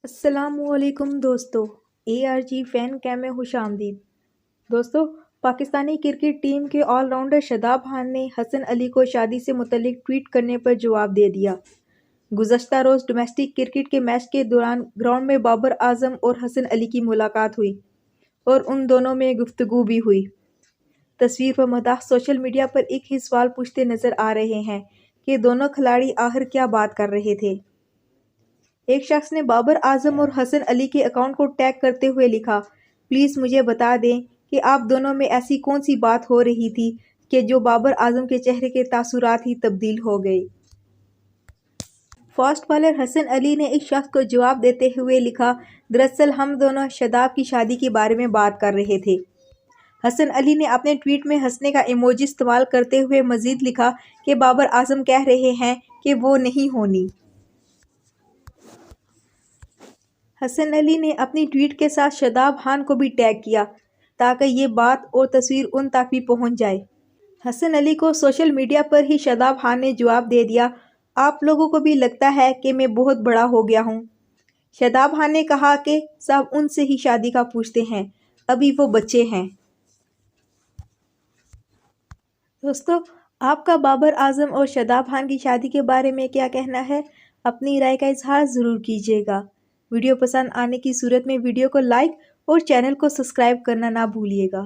السلام علیکم دوستو، اے آر جی فین کیم میں خوش آمدید۔ دوستو، پاکستانی کرکٹ ٹیم کے آل راؤنڈر شاداب خان نے حسن علی کو شادی سے متعلق ٹویٹ کرنے پر جواب دے دیا۔ گزشتہ روز ڈومیسٹک کرکٹ کے میچ کے دوران گراؤنڈ میں بابر اعظم اور حسن علی کی ملاقات ہوئی اور ان دونوں میں گفتگو بھی ہوئی۔ تصویر پر مداح سوشل میڈیا پر ایک ہی سوال پوچھتے نظر آ رہے ہیں کہ دونوں کھلاڑی آخر کیا بات کر رہے تھے۔ ایک شخص نے بابر اعظم اور حسن علی کے اکاؤنٹ کو ٹیگ کرتے ہوئے لکھا، پلیز مجھے بتا دیں کہ آپ دونوں میں ایسی کون سی بات ہو رہی تھی کہ جو بابر اعظم کے چہرے کے تاثرات ہی تبدیل ہو گئے۔ فاسٹ بالر حسن علی نے ایک شخص کو جواب دیتے ہوئے لکھا، دراصل ہم دونوں شاداب کی شادی کے بارے میں بات کر رہے تھے۔ حسن علی نے اپنے ٹویٹ میں ہنسنے کا ایموجی استعمال کرتے ہوئے مزید لکھا کہ بابر اعظم کہہ رہے ہیں کہ وہ نہیں ہونی۔ حسن علی نے اپنی ٹویٹ کے ساتھ شاداب خان کو بھی ٹیگ کیا تاکہ یہ بات اور تصویر ان تک بھی پہنچ جائے۔ حسن علی کو سوشل میڈیا پر ہی شاداب خان نے جواب دے دیا، آپ لوگوں کو بھی لگتا ہے کہ میں بہت بڑا ہو گیا ہوں۔ شاداب خان نے کہا کہ سب ان سے ہی شادی کا پوچھتے ہیں، ابھی وہ بچے ہیں۔ دوستو، آپ کا بابر اعظم اور شاداب خان کی شادی کے بارے میں کیا کہنا ہے؟ اپنی رائے کا اظہار ضرور کیجیے گا۔ ویڈیو پسند آنے کی صورت میں ویڈیو کو لائک اور چینل کو سبسکرائب کرنا نہ بھولیے گا۔